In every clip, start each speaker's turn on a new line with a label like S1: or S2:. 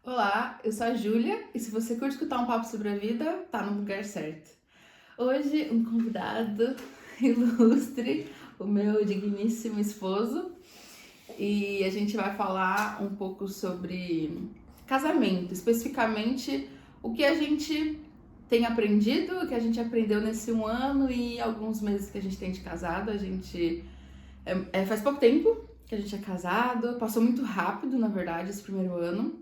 S1: Olá, eu sou a Júlia e se você curte escutar um papo sobre a vida, tá no lugar certo. Hoje, um convidado ilustre, o meu digníssimo esposo, e a gente vai falar um pouco sobre casamento, especificamente o que a gente tem aprendido, o que a gente aprendeu nesse um ano e alguns meses que a gente tem de casado. A gente faz pouco tempo que a gente é casado, passou muito rápido, na verdade, esse primeiro ano.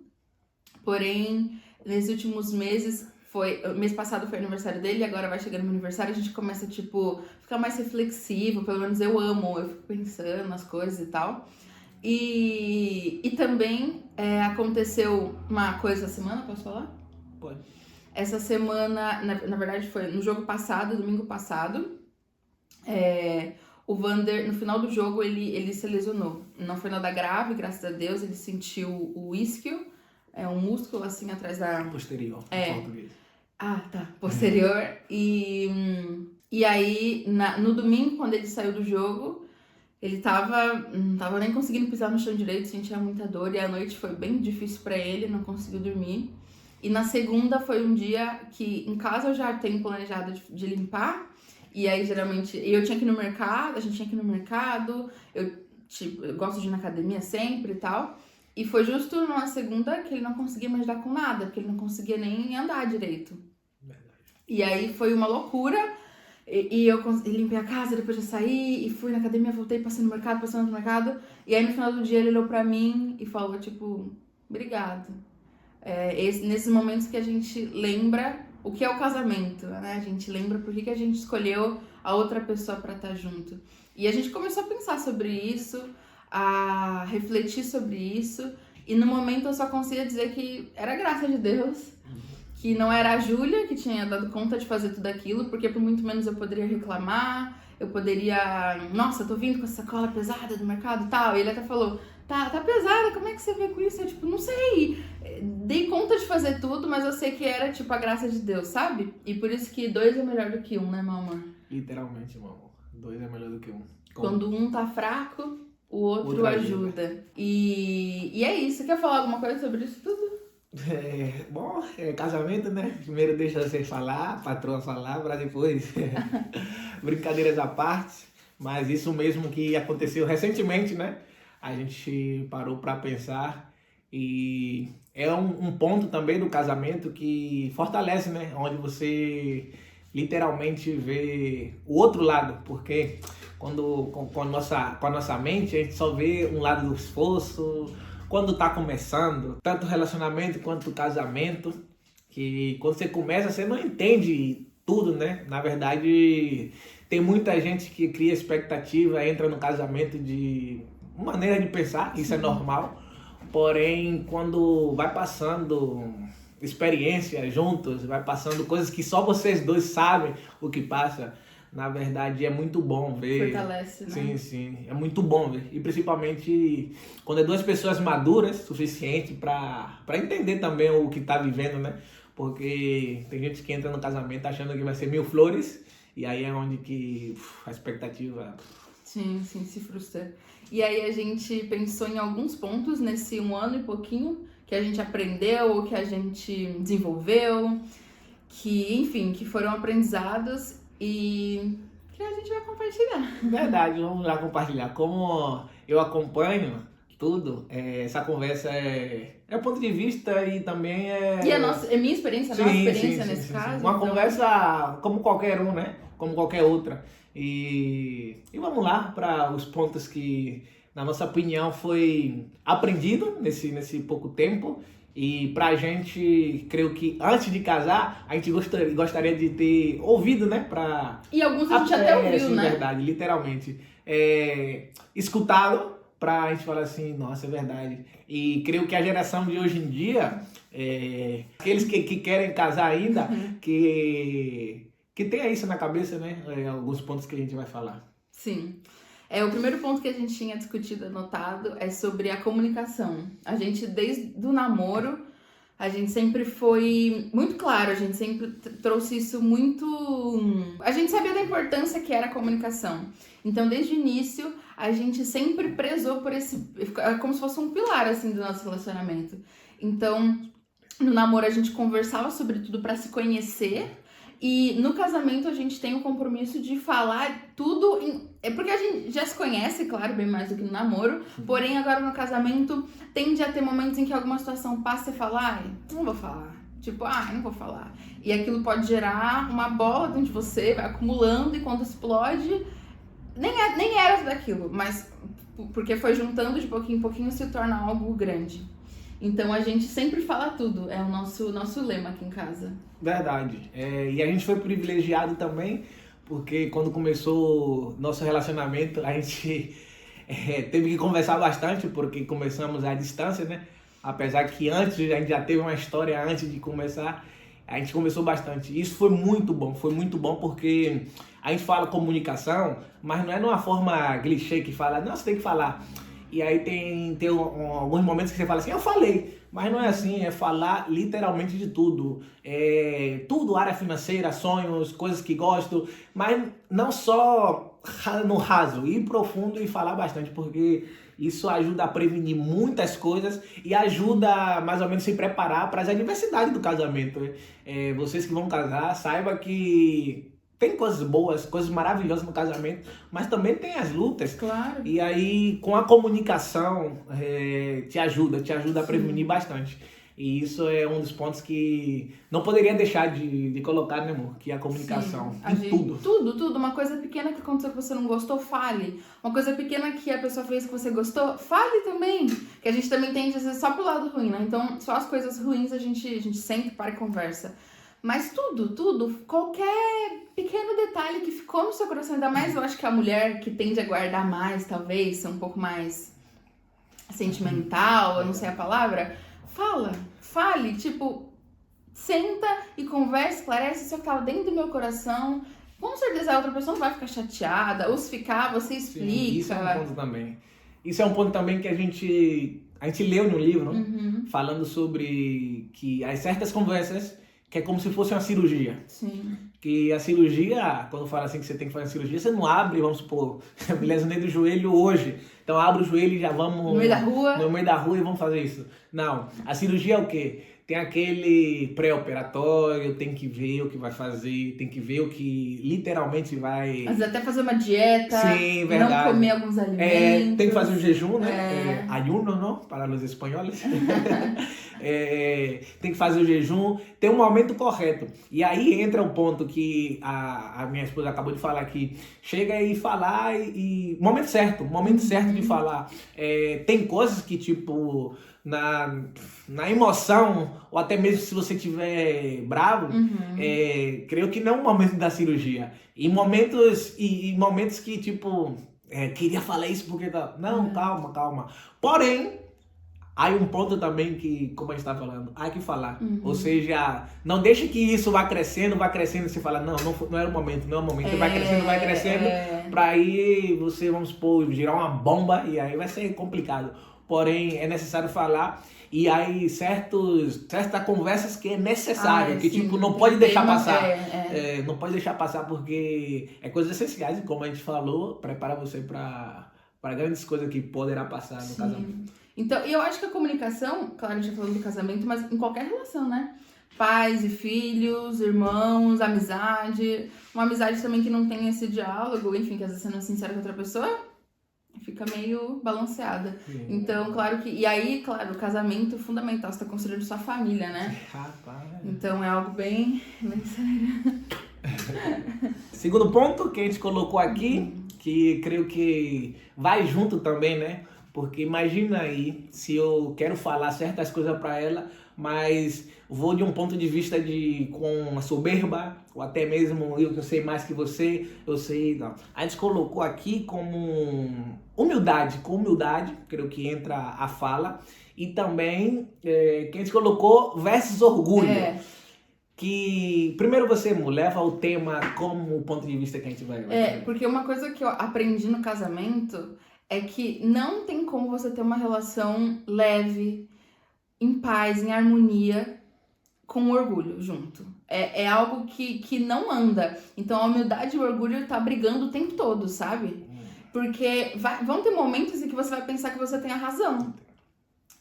S1: Porém, nesses últimos meses, o mês passado foi aniversário dele, agora vai chegando no meu aniversário, a gente começa, ficar mais reflexivo, pelo menos eu fico pensando nas coisas e tal. E também aconteceu uma coisa essa semana, posso falar?
S2: Pode.
S1: Essa semana, na verdade foi no jogo passado, domingo passado, o Vander, no final do jogo, ele se lesionou. Não foi nada grave, graças a Deus, ele sentiu o isquio, um músculo assim atrás da...
S2: Posterior, em português.
S1: Ah, tá. Posterior. E aí, no domingo, quando ele saiu do jogo, ele não tava nem conseguindo pisar no chão direito, sentia muita dor. E a noite foi bem difícil pra ele, não conseguiu dormir. E na segunda foi um dia que em casa eu já tenho planejado de limpar. E aí, geralmente, eu tinha que ir no mercado, a gente tinha que ir no mercado. Eu gosto de ir na academia sempre e tal. E foi justo numa segunda que ele não conseguia me ajudar com nada, porque ele não conseguia nem andar direito.
S2: Verdade.
S1: E aí foi uma loucura. E eu limpei a casa, depois eu saí e fui na academia, voltei, passei no mercado. E aí no final do dia ele olhou pra mim e falou, obrigado. Nesses momentos que a gente lembra o que é o casamento, né? A gente lembra por que a gente escolheu a outra pessoa pra estar junto. E a gente começou a pensar sobre isso, a refletir sobre isso. E no momento eu só conseguia dizer que era graça de Deus, que não era a Júlia que tinha dado conta de fazer tudo aquilo, porque por muito menos eu poderia reclamar, eu poderia, nossa, tô vindo com essa sacola pesada do mercado e tal. E ele até falou, tá pesada, como é que você veio com isso? Eu, não sei, dei conta de fazer tudo, mas eu sei que era, a graça de Deus, sabe? E por isso que 2 é melhor do que 1, né, meu amor?
S2: Literalmente, meu amor. 2 é melhor do que 1.
S1: Quando um tá fraco, o outro ajuda. E é isso. Quer falar alguma coisa sobre isso tudo?
S2: Bom, casamento, né? Primeiro deixa você falar, a patroa falar, pra depois. Brincadeiras à parte, mas isso mesmo que aconteceu recentemente, né? A gente parou pra pensar e é um ponto também do casamento que fortalece, né? Onde você literalmente vê o outro lado, porque com a nossa mente a gente só vê um lado do esforço. Quando tá começando, tanto relacionamento quanto casamento, que quando você começa, você não entende tudo, né? Na verdade, tem muita gente que cria expectativa, entra no casamento de maneira de pensar, isso é normal. Porém, quando vai passando experiência juntos, vai passando coisas que só vocês dois sabem o que passa, na verdade é muito bom ver.
S1: Fortalece, né?
S2: Sim, sim. É muito bom ver. E principalmente quando é 2 pessoas maduras, suficiente para entender também o que tá vivendo, né? Porque tem gente que entra no casamento achando que vai ser 1000 flores, e aí é onde que a expectativa...
S1: Sim, se frustra. E aí a gente pensou em alguns pontos nesse 1 ano e pouquinho que a gente aprendeu ou que a gente desenvolveu, que foram aprendizados e que a gente vai compartilhar.
S2: Verdade, vamos lá compartilhar. Como eu acompanho tudo, essa conversa é ponto de vista e também é...
S1: E é minha experiência, a nossa experiência nesse caso.
S2: Uma
S1: então...
S2: conversa como qualquer um, né? Como qualquer outra. E vamos lá para os pontos que, na nossa opinião, foi aprendido nesse pouco tempo. E pra gente, creio que antes de casar, a gente gostaria de ter ouvido, né?
S1: E alguns a gente até ouviu,
S2: sim,
S1: né?
S2: Verdade, literalmente. Escutado pra gente falar assim, nossa, é verdade. E creio que a geração de hoje em dia, aqueles que querem casar ainda, que tenha isso na cabeça, né? Alguns pontos que a gente vai falar.
S1: Sim. O primeiro ponto que a gente tinha discutido, anotado, é sobre a comunicação. A gente, desde o namoro, a gente sempre foi muito claro, a gente sempre trouxe isso muito... A gente sabia da importância que era a comunicação. Então, desde o início, a gente sempre prezou por esse... como se fosse um pilar, assim, do nosso relacionamento. Então, no namoro a gente conversava sobre tudo pra se conhecer. E no casamento a gente tem o compromisso de falar tudo. É porque a gente já se conhece, claro, bem mais do que no namoro. Porém, agora no casamento tende a ter momentos em que alguma situação passa e fala, ai, não vou falar. Tipo, não vou falar. E aquilo pode gerar uma bola dentro de você, vai acumulando, e quando explode, nem era daquilo, mas porque foi juntando de pouquinho em pouquinho, se torna algo grande. Então a gente sempre fala tudo, é o nosso lema aqui em casa.
S2: Verdade. E a gente foi privilegiado também, porque quando começou nosso relacionamento, a gente teve que conversar bastante, porque começamos à distância, né? Apesar que antes, a gente já teve uma história antes de começar, a gente conversou bastante. Isso foi muito bom porque a gente fala comunicação, mas não é numa forma clichê que fala, não, você tem que falar. E aí tem alguns momentos que você fala assim, eu falei, mas não é assim, é falar literalmente de tudo. Tudo, área financeira, sonhos, coisas que gosto, mas não só no raso, ir profundo e falar bastante, porque isso ajuda a prevenir muitas coisas e ajuda mais ou menos a se preparar para as adversidades do casamento. Vocês que vão casar, saiba que tem coisas boas, coisas maravilhosas no casamento, mas também tem as lutas.
S1: Claro.
S2: E aí, com a comunicação, te ajuda a prevenir bastante. E isso é um dos pontos que não poderia deixar de colocar, né, amor? Que é a comunicação. Tudo.
S1: Tudo. Uma coisa pequena que aconteceu que você não gostou, fale. Uma coisa pequena que a pessoa fez que você gostou, fale também. Que a gente também tende às vezes só pro lado ruim, né? Então, só as coisas ruins a gente sempre para e conversa. Mas tudo, qualquer pequeno detalhe que ficou no seu coração, ainda mais eu acho que a mulher que tende a guardar mais, talvez, ser um pouco mais sentimental, eu não sei a palavra, fale, tipo, senta e conversa, esclarece isso que tava dentro do meu coração. Com certeza a outra pessoa não vai ficar chateada, ou se ficar, você explica.
S2: Sim, isso é um ponto também. Isso é um ponto também que a gente leu no livro, falando sobre que as certas conversas que é como se fosse uma cirurgia.
S1: Sim.
S2: Que a cirurgia, quando fala assim que você tem que fazer a cirurgia, você não abre, vamos supor, me lesionei do joelho hoje, então abre o joelho e já vamos...
S1: No meio da rua.
S2: No meio da rua e vamos fazer isso. Não, a cirurgia é o quê? Tem aquele pré-operatório, tem que ver o que vai fazer, tem que ver o que literalmente vai...
S1: Às vezes até fazer uma dieta,
S2: sim, verdade.
S1: Não comer alguns alimentos.
S2: Tem que fazer um jejum, né? Ayuno, não? Para os espanhóis. Tem que fazer o jejum, tem um momento correto. E aí entra um ponto que a minha esposa acabou de falar aqui. Chega e falar e momento certo de falar. Tem coisas que, tipo, na emoção, ou até mesmo se você estiver bravo, creio que não é o momento da cirurgia. Em momentos que, tipo, queria falar isso porque... Não, calma. Porém, há um ponto também que, como a gente está falando, há que falar. Ou seja, não deixe que isso vá crescendo, e você fala, não era o momento, vai crescendo, para aí você, vamos supor, girar uma bomba e aí vai ser complicado. Porém, é necessário falar e aí certas conversas que é necessário, que sim, tipo, não pode deixar passar. Não pode deixar passar porque é coisas essenciais e como a gente falou, prepara você para grandes coisas que poderá passar no casamento.
S1: Então, eu acho que a comunicação, claro, a gente já falou do casamento, mas em qualquer relação, né? Pais e filhos, irmãos, amizade. Uma amizade também que não tem esse diálogo, enfim, que às vezes você não é sincero com outra pessoa, fica meio balanceada. Sim. Então, claro que... E aí, claro, o casamento é fundamental, você tá construindo sua família, né?
S2: Rapaz.
S1: Então é algo bem sério.
S2: Segundo ponto que a gente colocou aqui, que creio que vai junto também, né? Porque imagina aí, se eu quero falar certas coisas para ela, mas vou de um ponto de vista com uma soberba, ou até mesmo eu sei mais que você, eu sei, não. A gente colocou aqui como humildade, creio que entra a fala, e também que a gente colocou versus orgulho. Que primeiro você leva o tema como ponto de vista que a gente vai...
S1: porque uma coisa que eu aprendi no casamento... é que não tem como você ter uma relação leve, em paz, em harmonia, com orgulho junto. É algo que não anda. Então a humildade e o orgulho tá brigando o tempo todo, sabe? Porque vão ter momentos em que você vai pensar que você tem a razão.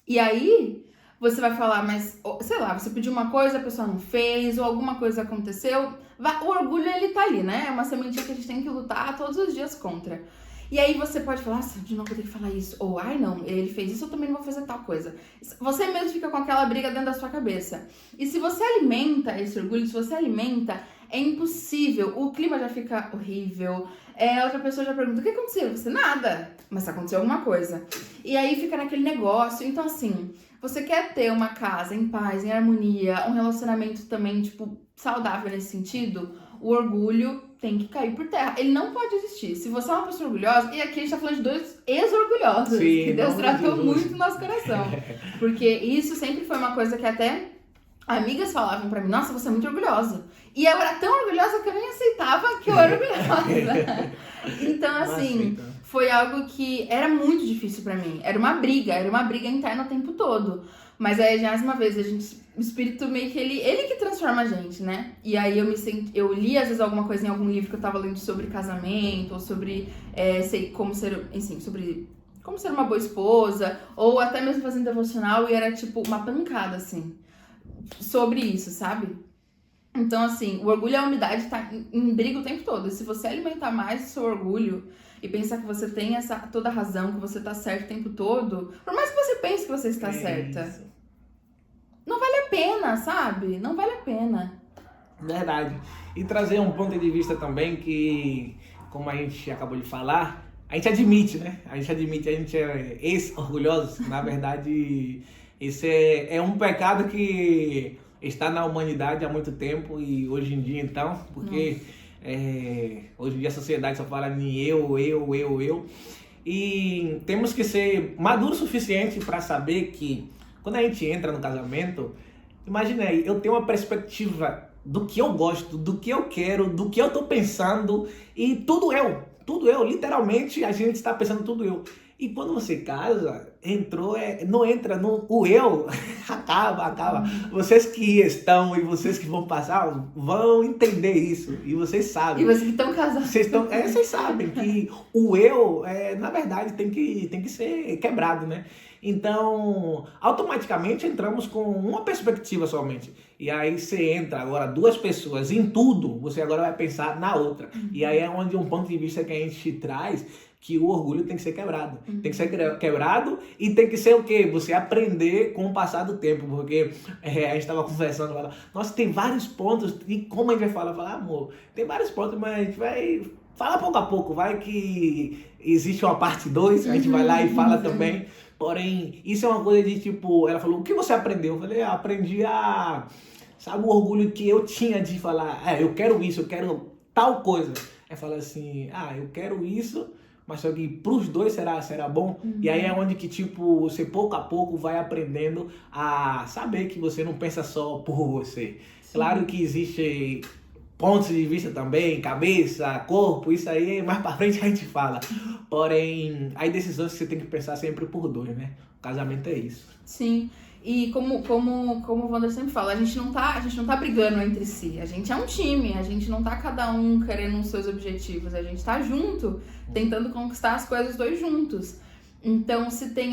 S1: E aí, você vai falar, mas, sei lá, você pediu uma coisa, a pessoa não fez, ou alguma coisa aconteceu. O orgulho, ele tá ali, né? É uma sementinha que a gente tem que lutar todos os dias contra. E aí você pode falar, nossa, de novo eu tenho que falar isso. Ou, ai não, ele fez isso, eu também não vou fazer tal coisa. Você mesmo fica com aquela briga dentro da sua cabeça. E se você alimenta esse orgulho, se você alimenta, é impossível. O clima já fica horrível. A outra pessoa já pergunta, o que aconteceu? Você, nada. Mas aconteceu alguma coisa. E aí fica naquele negócio. Então, assim, você quer ter uma casa em paz, em harmonia, um relacionamento também, tipo, saudável nesse sentido, o orgulho tem que cair por terra. Ele não pode existir. Se você é uma pessoa orgulhosa, e aqui a gente tá falando de 2 ex-orgulhosos, que Deus tratou muito no nosso coração. Porque isso sempre foi uma coisa que até amigas falavam pra mim, nossa, você é muito orgulhosa. E eu era tão orgulhosa que eu nem aceitava que eu era orgulhosa. Então, assim, foi algo que era muito difícil pra mim. Era uma briga interna o tempo todo. Mas aí, mais uma vez, o espírito meio que ele que transforma a gente, né? E aí eu li às vezes alguma coisa em algum livro que eu tava lendo sobre casamento, ou sobre como ser, enfim, sobre como ser uma boa esposa, ou até mesmo fazendo devocional, e era tipo uma pancada, assim, sobre isso, sabe? Então, assim, o orgulho e a humildade tá em briga o tempo todo. E se você alimentar mais o seu orgulho e pensar que você tem toda a razão, que você tá certo o tempo todo, por mais que você pense que você está certa, não vale a pena, sabe? Não vale a pena.
S2: Verdade. E trazer um ponto de vista também que, como a gente acabou de falar, a gente admite, né? A gente é ex-orgulhosos. Na verdade, esse é um pecado que está na humanidade há muito tempo e hoje em dia, então, porque hoje em dia a sociedade só fala em eu. E temos que ser maduros o suficiente para saber que quando a gente entra no casamento, imagina aí, eu tenho uma perspectiva do que eu gosto, do que eu quero, do que eu tô pensando, e tudo eu, literalmente a gente está pensando tudo eu. E quando você casa, não entra no o eu, acaba. Vocês que estão e vocês que vão passar vão entender isso, e vocês sabem.
S1: E vocês que estão casados.
S2: Vocês sabem que o eu, na verdade, tem que ser quebrado, né? Então, automaticamente entramos com uma perspectiva somente. E aí você entra agora 2 pessoas em tudo, você agora vai pensar na outra. E aí é onde um ponto de vista que a gente traz, que o orgulho tem que ser quebrado. Tem que ser quebrado e tem que ser o quê? Você aprender com o passar do tempo. Porque a gente estava conversando, nossa, tem vários pontos. E como a gente vai falar? Falar, amor, tem vários pontos, mas a gente vai falar pouco a pouco. Vai que existe uma parte 2, a gente vai lá e fala também. Porém, isso é uma coisa de tipo, ela falou, o que você aprendeu? Eu falei, aprendi sabe, o orgulho que eu tinha de falar, eu quero isso, eu quero tal coisa. Aí fala assim, eu quero isso, mas só que pros 2 será bom? E aí é onde que, tipo, você pouco a pouco vai aprendendo a saber que você não pensa só por você. Sim. Claro que existe pontos de vista também, cabeça, corpo, isso aí mais pra frente a gente fala. Porém, aí decisões que você tem que pensar sempre por 2, né? O casamento é isso.
S1: Sim. E como o Wander sempre fala, a gente não tá brigando entre si, a gente é um time, a gente não tá cada um querendo os seus objetivos, a gente tá junto, tentando conquistar as coisas 2 juntos. Então, se tem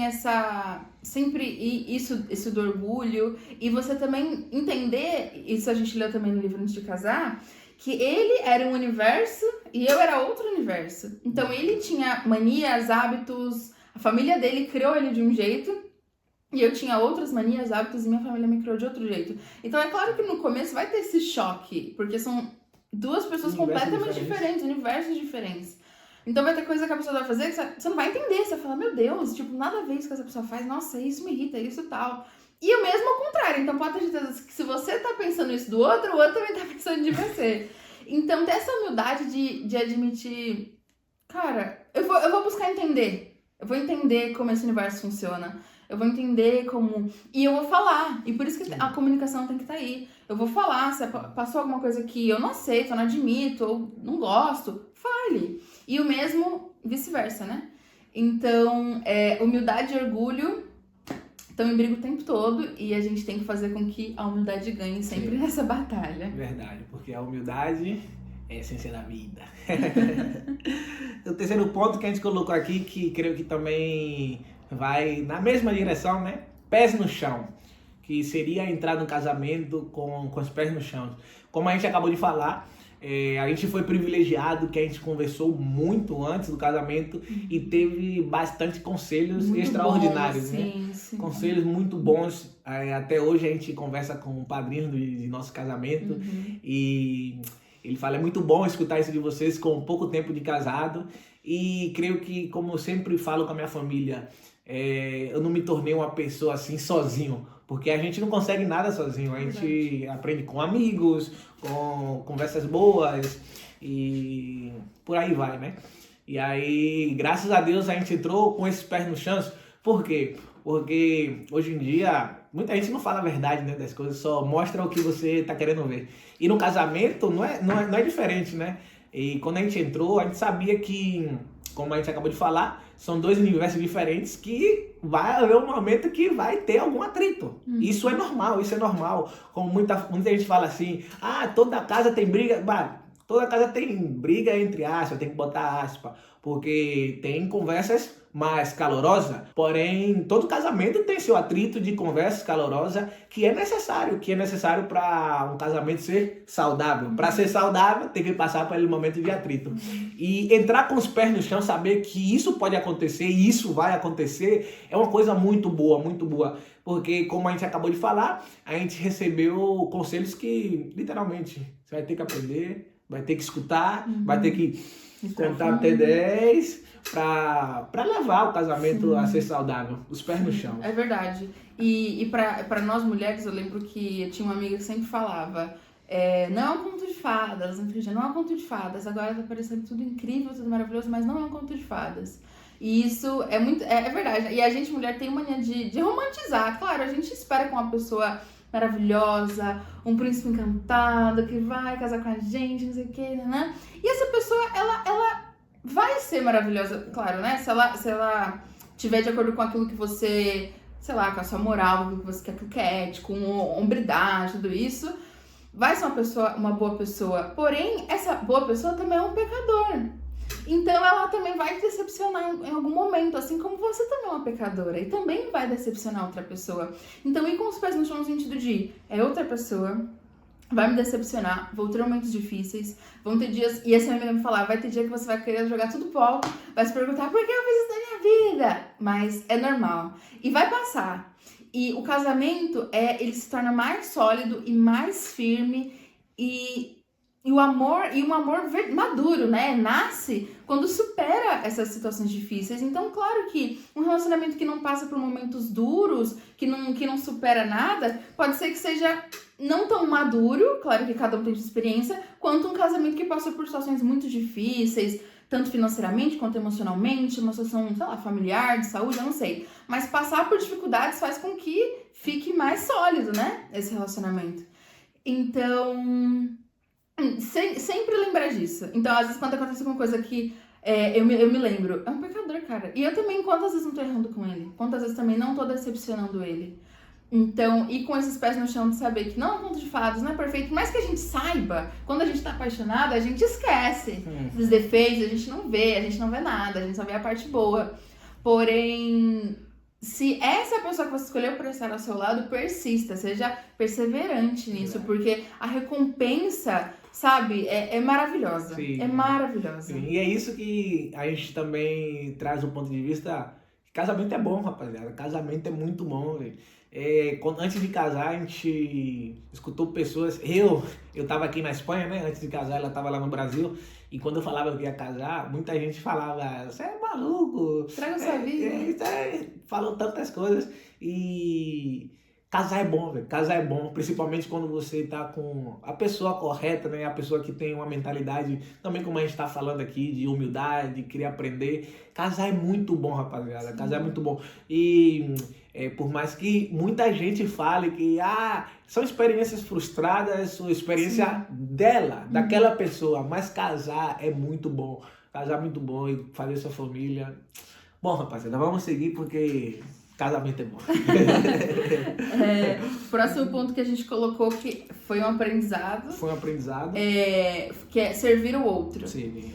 S1: sempre isso do orgulho, e você também entender, isso a gente leu também no livro Antes de Casar, que ele era um universo e eu era outro universo. Então, ele tinha manias, hábitos, a família dele criou ele de um jeito, e eu tinha outras manias, hábitos, e minha família me criou de outro jeito. Então, é claro que no começo vai ter esse choque, porque são 2 pessoas completamente diferentes, universos diferentes. Então vai ter coisa que a pessoa vai fazer que você não vai entender. Você vai falar, meu Deus, tipo, nada a ver isso que essa pessoa faz. Nossa, isso me irrita, isso tal. E o mesmo ao contrário. Então pode ter certeza que se você tá pensando isso do outro, o outro também tá pensando de você. Então ter essa humildade de admitir, cara, eu vou buscar entender. Eu vou entender como esse universo funciona. Eu vou entender como... E eu vou falar. E por isso que a comunicação tem que estar aí. Eu vou falar. Se passou alguma coisa que eu não aceito, eu não admito, ou não gosto, fale. E o mesmo vice-versa, né? Então, humildade e orgulho estão em briga o tempo todo. E a gente tem que fazer com que a humildade ganhe sempre nessa batalha.
S2: Verdade, porque a humildade é a essência da vida. O terceiro ponto que a gente colocou aqui, que creio que também vai na mesma direção, né? Pés no chão. que seria entrar no casamento com os pés no chão. Como a gente acabou de falar, a gente foi privilegiado, que a gente conversou muito antes do casamento e teve bastante conselhos
S1: Muito
S2: extraordinários,
S1: bom,
S2: né?
S1: sim.
S2: Conselhos muito bons. Até hoje a gente conversa com o padrinho de nosso casamento e ele fala, é muito bom escutar isso de vocês com pouco tempo de casado. E creio que, como eu sempre falo com a minha família, eu não me tornei uma pessoa assim sozinho, porque a gente não consegue nada sozinho. A gente aprende com amigos, com conversas boas e por aí vai, né? E aí, graças a Deus, a gente entrou com esses pés no chão. Por quê? Porque hoje em dia, muita gente não fala a verdade, né, das coisas, só mostra o que você tá querendo ver. E no casamento não é diferente, né? E quando a gente entrou, a gente sabia que, como a gente acabou de falar, são dois universos diferentes que vai haver um momento que vai ter algum atrito. Isso é normal, isso é normal. Como muita gente fala assim, toda casa tem briga. Bah, toda casa tem briga entre aspas, tem que botar aspas, porque tem conversas mais calorosas, porém todo casamento tem seu atrito de conversas calorosas que é necessário para um casamento ser saudável. Para ser saudável tem que passar por aquele momento de atrito. E entrar com os pés no chão, saber que isso pode acontecer e isso vai acontecer, é uma coisa muito boa. Porque, como a gente acabou de falar, a gente recebeu conselhos que, literalmente, você vai ter que aprender, vai ter que escutar, vai ter que contar até 10 para levar o casamento a ser saudável, os pés no chão.
S1: É verdade. E para nós mulheres, eu lembro que eu tinha uma amiga que sempre falava, não é um conto de fadas, não é um conto de fadas, agora tá parecendo tudo incrível, tudo maravilhoso, mas não é um conto de fadas. E isso é muito, é verdade. E a gente, mulher, tem mania de romantizar. Claro, a gente espera com uma pessoa maravilhosa, um príncipe encantado que vai casar com a gente, não sei o que, né? E essa pessoa, ela vai ser maravilhosa, claro, né? Se ela tiver de acordo com aquilo que você, sei lá, com a sua moral, com aquilo que você quer, aquilo que é ético, com hombridade, tudo isso, vai ser uma boa pessoa. Porém, essa boa pessoa também é um pecador. Então ela também vai te decepcionar em algum momento, assim como você também é uma pecadora e também vai decepcionar outra pessoa. Então ir com os pés no chão no sentido de outra pessoa vai me decepcionar, vou ter momentos difíceis, vão ter dias, e essa minha amiga me falar, vai ter dia que você vai querer jogar tudo pro alto, vai se perguntar por que eu fiz isso na minha vida, mas é normal e vai passar. E o casamento ele se torna mais sólido e mais firme e um amor maduro, né? Nasce quando supera essas situações difíceis. Então, claro que um relacionamento que não passa por momentos duros, que não supera nada, pode ser que seja não tão maduro, claro que cada um tem sua experiência, quanto um casamento que passa por situações muito difíceis, tanto financeiramente quanto emocionalmente, uma situação, sei lá, familiar, de saúde, eu não sei. Mas passar por dificuldades faz com que fique mais sólido, né? Esse relacionamento. Então, sempre lembrar disso. Então, às vezes, quando acontece alguma coisa que eu me lembro, é um pecador, cara. E eu também, quantas vezes não tô errando com ele? Quantas vezes também não tô decepcionando ele? Então, e com esses pés no chão de saber que não é um conto de fadas, não é perfeito, mas que a gente saiba, quando a gente tá apaixonada, a gente esquece dos defeitos, a gente não vê nada, a gente só vê a parte boa. Porém, se essa é a pessoa que você escolheu para estar ao seu lado, persista, seja perseverante nisso, porque a recompensa, sabe, é maravilhosa. Sim. É maravilhosa.
S2: Sim. E é isso que a gente também traz um ponto de vista. Casamento é bom, rapaziada. Casamento é muito bom, velho. Antes de casar, a gente escutou pessoas. Eu tava aqui na Espanha, né? Antes de casar, ela tava lá no Brasil. E quando eu falava que ia casar, muita gente falava: você é maluco.
S1: Traga sua vida.
S2: Falou tantas coisas. E casar é bom, velho. Casar é bom, principalmente quando você tá com a pessoa correta, né? A pessoa que tem uma mentalidade, também como a gente tá falando aqui, de humildade, de querer aprender. Casar é muito bom, rapaziada. Casar é muito bom. E por mais que muita gente fale que são experiências frustradas, são experiência dela, daquela pessoa, mas casar é muito bom. Casar é muito bom e fazer sua família. Bom, rapaziada, vamos seguir porque casamento é bom.
S1: Próximo ponto que a gente colocou que foi um aprendizado.
S2: Foi um aprendizado.
S1: Que é servir o outro.
S2: Sim.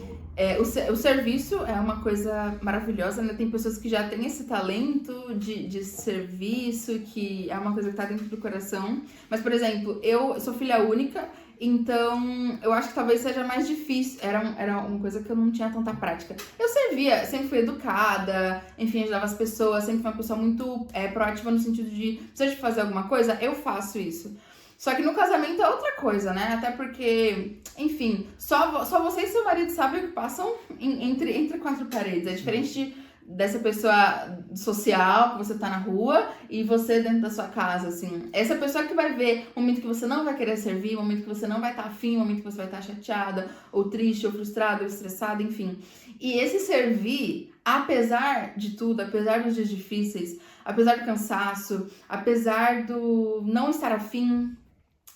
S1: O serviço é uma coisa maravilhosa, né? Tem pessoas que já têm esse talento de serviço, que é uma coisa que tá dentro do coração. Mas, por exemplo, eu sou filha única, então eu acho que talvez seja mais difícil. Era uma coisa que eu não tinha tanta prática. Eu servia, sempre fui educada, enfim, ajudava as pessoas, sempre fui uma pessoa muito proativa no sentido de, precisa de fazer alguma coisa, eu faço isso. Só que no casamento é outra coisa, né? Até porque, enfim, só você e seu marido sabem o que passam entre quatro paredes. É diferente dessa pessoa social que você tá na rua e você dentro da sua casa, assim. Essa pessoa que vai ver o momento que você não vai querer servir, o momento que você não vai estar afim, o momento que você vai estar chateada, ou triste, ou frustrada, ou estressada, enfim. E esse servir, apesar de tudo, apesar dos dias difíceis, apesar do cansaço, apesar do não estar afim,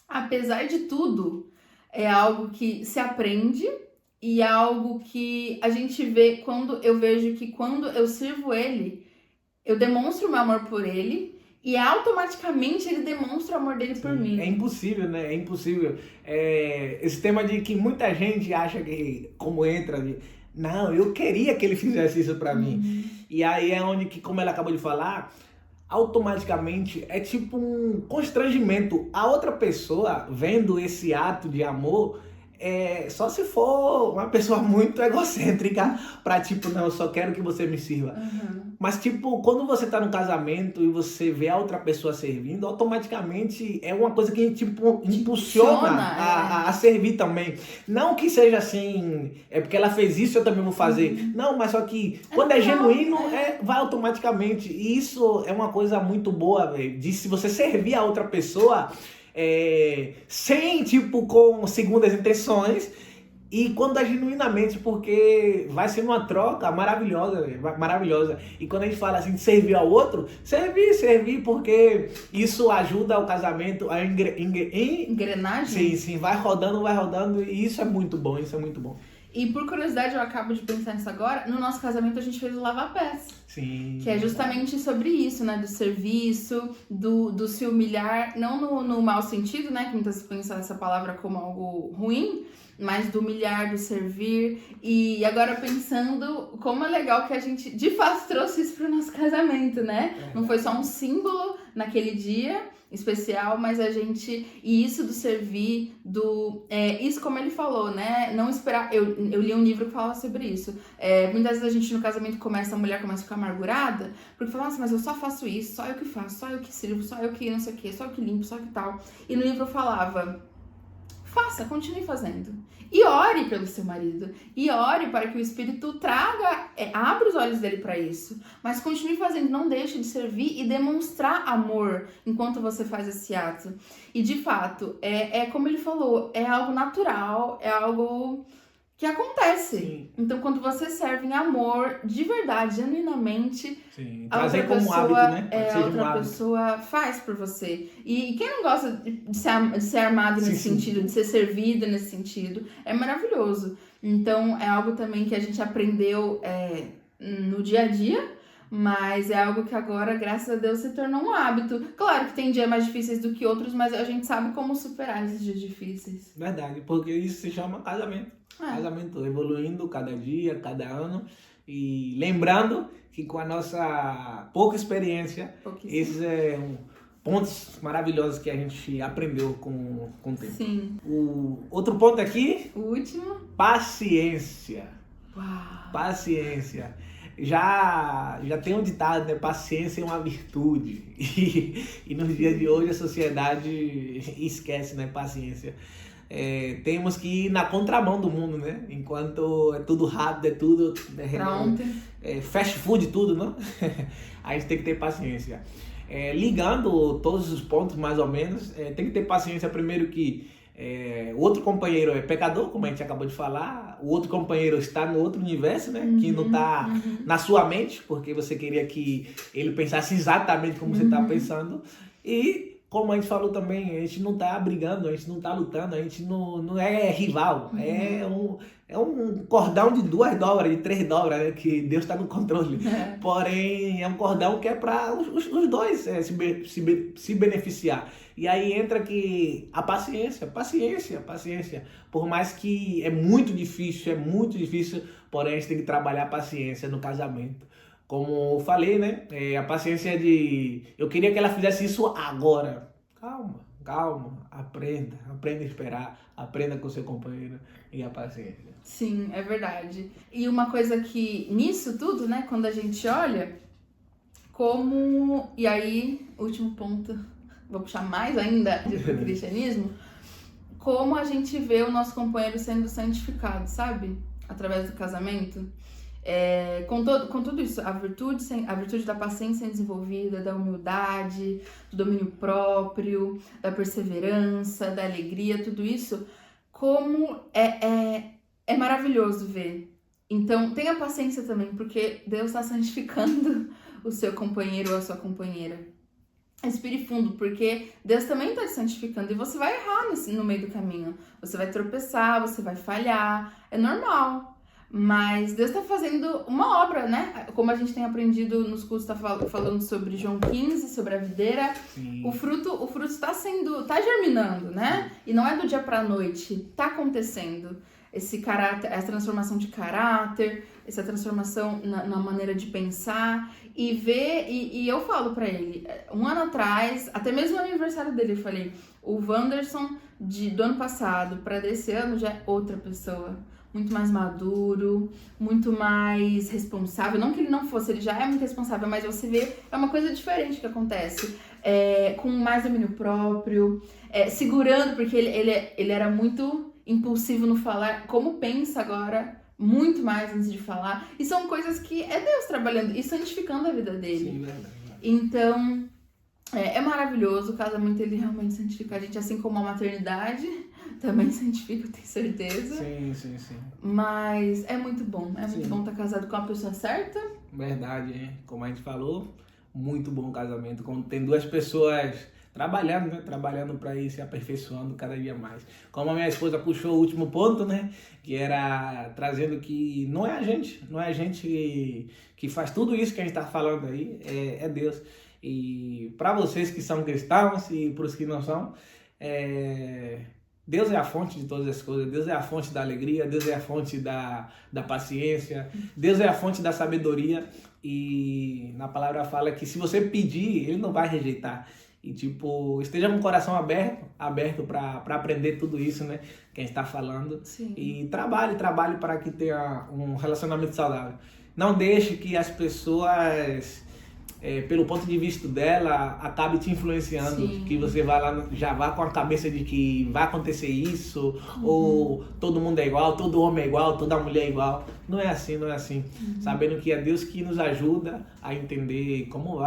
S1: apesar de tudo, é algo que se aprende e é algo que a gente vê quando eu vejo que quando eu sirvo ele, eu demonstro o meu amor por ele e automaticamente ele demonstra o amor dele por mim.
S2: É impossível, né? É impossível. Esse tema de que muita gente acha que, como entra, não, eu queria que ele fizesse isso pra mim. E aí é onde que, como ela acabou de falar, automaticamente é tipo um constrangimento. A outra pessoa vendo esse ato de amor, só se for uma pessoa muito egocêntrica pra tipo, não, eu só quero que você me sirva. Mas tipo, quando você tá no casamento e você vê a outra pessoa servindo, automaticamente é uma coisa que tipo, impulsiona a servir também. Não que seja assim, é porque ela fez isso, eu também vou fazer. Não, mas só que quando é genuíno, vai automaticamente. E isso é uma coisa muito boa, velho, de se você servir a outra pessoa sem, tipo, com segundas intenções, e quando é genuinamente, porque vai ser uma troca maravilhosa, véio, maravilhosa. E quando a gente fala assim de servir ao outro, servir, porque isso ajuda o casamento a
S1: engrenagem.
S2: Sim, vai rodando, e isso é muito bom,
S1: E por curiosidade, eu acabo de pensar nisso agora, no nosso casamento a gente fez o lava-pés.
S2: Sim.
S1: Que é justamente sobre isso, né? Do serviço, do se humilhar, não no mau sentido, né? Que muitas vezes pensam essa palavra como algo ruim, mas do humilhar, do servir. E agora pensando como é legal que a gente de fato trouxe isso pro nosso casamento, né? Não foi só um símbolo naquele dia especial, mas a gente, e isso do servir, isso como ele falou, né, não esperar, eu li um livro que falava sobre isso, muitas vezes a gente no casamento a mulher começa a ficar amargurada, porque fala, nossa, mas eu só faço isso, só eu que faço, só eu que sirvo, só eu que não sei o que, só eu que limpo, só eu que tal, e no livro falava, faça, continue fazendo. E ore pelo seu marido. E ore para que o Espírito traga, abra os olhos dele para isso. Mas continue fazendo, não deixe de servir e demonstrar amor enquanto você faz esse ato. E de fato, como ele falou, é algo natural, é algo que acontece.
S2: Sim.
S1: Então, quando você serve em amor, de verdade, genuinamente,
S2: sim.
S1: a outra
S2: como
S1: pessoa,
S2: hábito, né?
S1: a outra pessoa faz por você. E quem não gosta de ser amado nesse sentido, de ser servido nesse sentido, é maravilhoso. Então, é algo também que a gente aprendeu no dia a dia, mas é algo que agora, graças a Deus, se tornou um hábito. Claro que tem dias mais difíceis do que outros, mas a gente sabe como superar esses dias difíceis.
S2: Verdade, porque isso se chama casamento. Casamento evoluindo cada dia, cada ano. E lembrando que com a nossa pouca experiência, esses pontos maravilhosos que a gente aprendeu com o tempo.
S1: Sim.
S2: O outro ponto aqui...
S1: O último?
S2: Paciência.
S1: Uau.
S2: Paciência. Já tem um ditado, né? Paciência é uma virtude. E nos dias de hoje a sociedade esquece, né? Paciência. Temos que ir na contramão do mundo, né? Enquanto é tudo rápido, é tudo... fast food, tudo, não? A gente tem que ter paciência. Ligando todos os pontos, mais ou menos, tem que ter paciência. Primeiro que o outro companheiro é pecador, como a gente acabou de falar. O outro companheiro está no outro universo, né? Que não está na sua mente, porque você queria que ele pensasse exatamente como você está pensando. E... como a gente falou também, a gente não tá brigando, a gente não tá lutando, a gente não é rival. é um cordão de $2, de $3, né? Que Deus está no controle. Porém, é um cordão que é para os dois se beneficiar. E aí entra que a paciência. Por mais que é muito difícil, porém a gente tem que trabalhar a paciência no casamento. Como eu falei, né? A paciência de... Eu queria que ela fizesse isso agora. Calma, aprenda a esperar, aprenda com seu companheiro e a paciência.
S1: Sim, é verdade. E uma coisa que, nisso tudo, né, quando a gente olha, como... E aí, último ponto, vou puxar mais ainda do cristianismo, como a gente vê o nosso companheiro sendo santificado, sabe? Através do casamento. Com tudo isso, a virtude da paciência desenvolvida, da humildade, do domínio próprio, da perseverança, da alegria, tudo isso, como é maravilhoso ver. Então, tenha paciência também, porque Deus está santificando o seu companheiro ou a sua companheira. Respire fundo, porque Deus também está te santificando e você vai errar no meio do caminho. Você vai tropeçar, você vai falhar, é normal. Mas Deus está fazendo uma obra, né? Como a gente tem aprendido nos cursos, tá falando sobre João 15, sobre a videira. Sim. O fruto está germinando, né? E não é do dia para a noite, está acontecendo. Esse caráter, essa transformação de caráter, essa transformação na maneira de pensar e ver. E eu falo para ele, um ano atrás, até mesmo no aniversário dele, eu falei: o Wanderson do ano passado para desse ano já é outra pessoa. Muito mais maduro, muito mais responsável. Não que ele não fosse, ele já é muito responsável, mas você vê, é uma coisa diferente que acontece. Com mais domínio próprio, segurando, porque ele era muito impulsivo no falar, como pensa agora, muito mais antes de falar. E são coisas que é Deus trabalhando e santificando a vida dele.
S2: Sim, verdade.
S1: Então, é maravilhoso. O casamento, ele realmente santifica a gente, assim como a maternidade também santifica, eu tenho certeza.
S2: Sim.
S1: Mas é muito bom estar casado com a pessoa certa.
S2: Verdade, hein? Como a gente falou, muito bom o casamento. Quando tem duas pessoas trabalhando, né? Trabalhando para ir se aperfeiçoando cada dia mais. Como a minha esposa puxou o último ponto, né? Que era trazendo que não é a gente que faz tudo isso que a gente está falando aí, é Deus. E para vocês que são cristãos e para os que não são, Deus é a fonte de todas as coisas. Deus é a fonte da alegria, Deus é a fonte da paciência, Deus é a fonte da sabedoria. E na palavra fala que se você pedir, Ele não vai rejeitar. E esteja com o coração aberto para aprender tudo isso, né, que a gente está falando.
S1: Sim.
S2: E trabalhe para que tenha um relacionamento saudável. Não deixe que as pessoas... pelo ponto de vista dela, acabe te influenciando. Sim. Que você já vá com a cabeça de que vai acontecer isso, ou todo mundo é igual, todo homem é igual, toda mulher é igual. Não é assim. Sabendo que é Deus que nos ajuda a entender como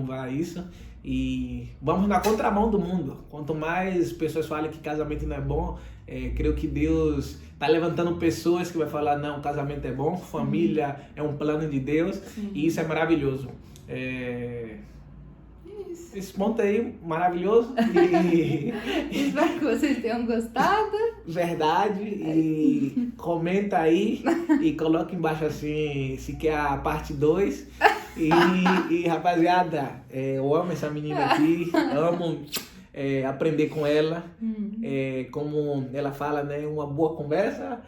S2: vai isso. E vamos na contramão do mundo. Quanto mais pessoas falam que casamento não é bom, creio que Deus está levantando pessoas que vai falar: não, casamento é bom, família é um plano de Deus. Sim. E isso é maravilhoso. Esse ponto aí, maravilhoso.
S1: Espero que vocês tenham gostado.
S2: Verdade. E comenta aí e coloca embaixo assim, se quer a parte 2. E rapaziada, eu amo essa menina aqui, amo aprender com ela. Como ela fala, né, uma boa conversa.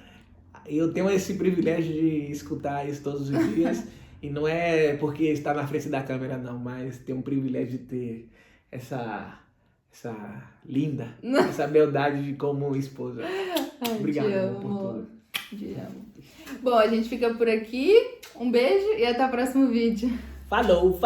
S2: Eu tenho esse privilégio de escutar isso todos os dias. E não é porque está na frente da câmera, não, mas tem um privilégio de ter essa linda, essa beldade como esposa. Obrigado por tudo.
S1: Te amo. Bom, a gente fica por aqui. Um beijo e até o próximo vídeo.
S2: Falou!